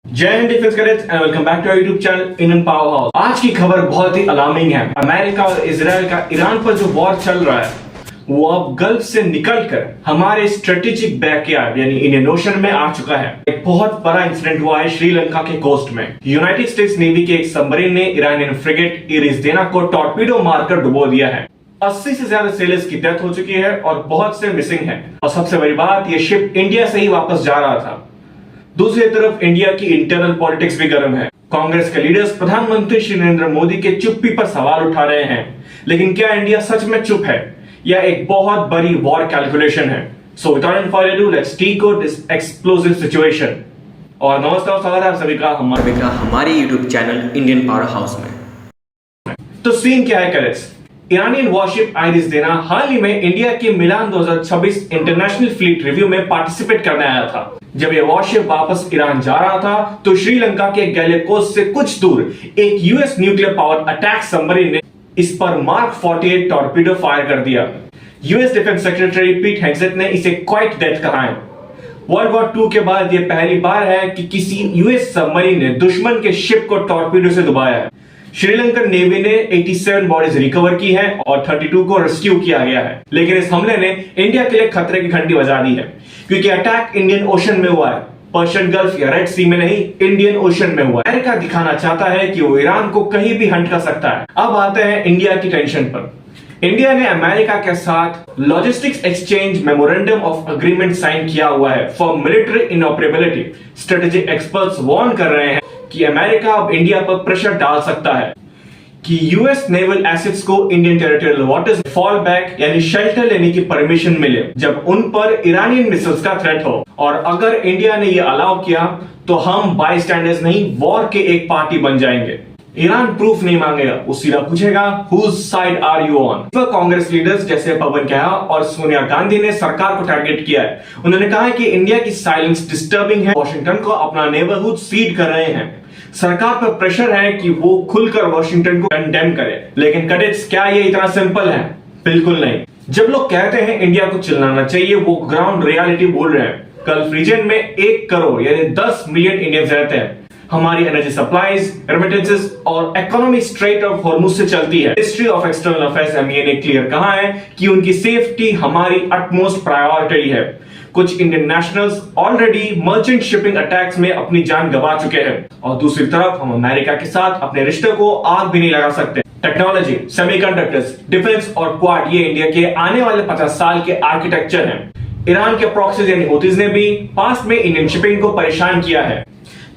जय हिंद defence cadets and welcome back to our YouTube channel Indian power house. आज की खबर बहुत ही अलार्मिंग है। अमेरिका और इजराइल का ईरान पर जो वॉर चल रहा है वो अब गल्फ से निकलकर हमारे स्ट्रेटेजिक बैकयार्ड यानी इंडियन ओशन में आ चुका है। एक बहुत बड़ा इंसिडेंट हुआ है श्रीलंका के कोस्ट में। यूनाइटेड स्टेट्स नेवी के एक सबमरीन ने ईरानियन फ्रिगेट इरिसदेना को टॉर्पीडो मारकर डुबो दिया है। 80 से ज्यादा सेलर्स की डेथ हो चुकी है और बहुत से मिसिंग है। और सबसे बड़ी बात, ये शिप इंडिया से ही वापस जा रहा था। दूसरी तरफ इंडिया की इंटरनल पॉलिटिक्स भी गर्म है। कांग्रेस के लीडर्स प्रधानमंत्री श्री नरेंद्र मोदी के चुप्पी पर सवाल उठा रहे हैं। लेकिन क्या इंडिया सच में चुप है या एक बहुत बड़ी वॉर कैलकुलेशन है? So without any further ado, let's decode this explosive situation. और नमस्कार, स्वागत है आप सभी का हमारे YouTube channel Indian power house में। तो सीन क्या है कैडेट्स? ईरानियन वॉरशिप इरिसदेना हाल ही में इंडिया के मिलान 2026 इंटरनेशनल फ्लीट रिव्यू में पार्टिसिपेट करने आया था। जब ये वॉरशिप वापस ईरान जा रहा था तो श्रीलंका के गैलेकोस से कुछ दूर एक US nuclear power attack submarine ने इस पर मार्क 48 टॉर्पीडो फायर कर दिया। यूएस डिफेंस सेक्रेटरी पीट हेग्सेट ने इसे क्वाइट डेथ कहा है। वर्ल्ड वॉर 2 के बाद यह पहली बार है कि किसी यूएस सबमरीन ने दुश्मन के शिप को टॉर्पीडो से डुबाया है। श्रीलंकन नेवी ने 87 बॉडीज रिकवर की है और 32 को रेस्क्यू किया गया है। लेकिन इस हमले ने इंडिया के लिए खतरे की घंटी बजा दी है, क्योंकि अटैक इंडियन ओशन में हुआ है, पर्शियन गल्फ या रेड सी में नहीं, इंडियन ओशन में हुआ है। अमेरिका दिखाना चाहता है कि वो ईरान को कहीं भी हंट कर सकता है। अब आते हैं इंडिया की टेंशन पर। इंडिया ने अमेरिका के साथ logistics exchange memorandum of agreement sign किया हुआ है for military interoperability. Strategic experts warn कर रहे हैं कि अमेरिका अब इंडिया पर प्रेशर डाल सकता है कि यूएस नेवल एसेट्स को Indian territorial waters fall back यानी शेल्टर लेने की परमिशन मिले जब उन पर ईरानियन मिसाइल्स का थ्रेट हो। और अगर इंडिया ने यह अलाउ किया तो हम बाईस्टैंडर्स नहीं, वॉर के एक पार्टी बन जाएंगे। ईरान प्रूफ नहीं मांगेगा, वो सीधा पूछेगा whose side are you on. Congress leaders जैसे पवन खेरा और सोनिया गांधी ने सरकार को टारगेट किया है। उन्होंने कहा है कि इंडिया की साइलेंस डिस्टर्बिंग है, वॉशिंगटन को अपना नेबरहुड सीड कर रहे हैं। सरकार पर प्रेशर है कि वो खुलकर वॉशिंगटन को कंडेम करे। लेकिन कैडेट्स, क्या ये इतना सिंपल है? बिल्कुल नहीं। जब लोग कहते हैं इंडिया को चिल्लाना चाहिए, वो ग्राउंड रियलिटी बोल रहे हैं। गल्फ रीजन में 1 करोड़ यानी 10 मिलियन इंडियंस रहते हैं। हमारी एनर्जी सप्लाईज, रेमिटेंसेस और इकोनॉमी स्ट्रेट ऑफ हॉर्मुज से चलती है। Ministry of external affairs MEA ने क्लियर कहा है कि उनकी सेफ्टी हमारी utmost प्रायोरिटी है। कुछ Indian nationals already merchant shipping attacks में अपनी जान गंवा चुके हैं और दूसरी तरफ हम अमेरिका के साथ अपने रिश्ते को आग भी नहीं लगा सकते। टेक्नोलॉजी, सेमीकंडक्टर्स, डिफेंस और क्वाड ये इंडिया के आने वाले 50 साल के आर्किटेक्चर हैं। ईरान के प्रॉक्सीज यानी हूतीज ने भी पास्ट में इंडियन शिपिंग को परेशान किया है।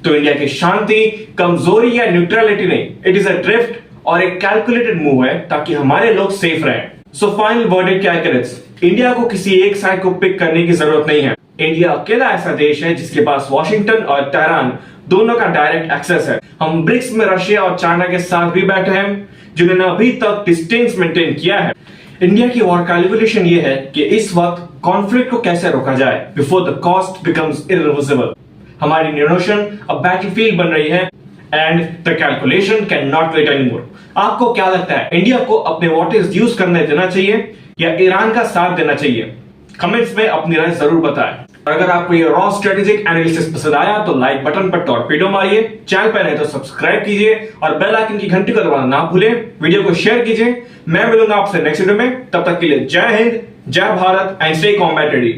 तो इंडिया की शांति कमजोरी या न्यूट्रलिटी नहीं, इट इज अ ड्रिफ्ट और एक कैलकुलेटेड मूव है ताकि हमारे लोग सेफ रहें। सो फाइनल वर्डिक्ट क्या है? इंडिया को किसी एक साइड को पिक करने की जरूरत नहीं है। इंडिया अकेला ऐसा देश है जिसके पास वॉशिंगटन और तेहरान दोनों का डायरेक्ट एक्सेस है। हम ब्रिक्स में रशिया और चाइना के साथ भी बैठे हैं जिन्होंने अभी तक डिस्टेंस मेंटेन किया है। इंडिया की वॉर कैलकुलेशन ये है कि इस वक्त कॉन्फ्लिक्ट को कैसे रोका जाए before the cost becomes irreversible. हमारी इंडियन ओशन अब बैटलफील्ड बन रही है and the calculation can not wait anymore. आपको क्या लगता है, इंडिया को अपने वाटर्स यूज करने देना चाहिए या ईरान का साथ देना चाहिए? कमेंट्स में अपनी राय जरूर बताएं। अगर आपको ये रॉ स्ट्रेटेजिक एनालिसिस पसंद आया तो लाइक बटन पर टॉर्पीडो मारिए, चैनल पर नहीं तो सब्सक्राइब कीजिए और बेल आइकन की घंटी को दबाना ना भूलें। वीडियो को शेयर कीजिए। मैं मिलूंगा आपसे नेक्स्ट वीडियो में, तब तक के लिए जय हिंद, जय Bharat and stay combat ready.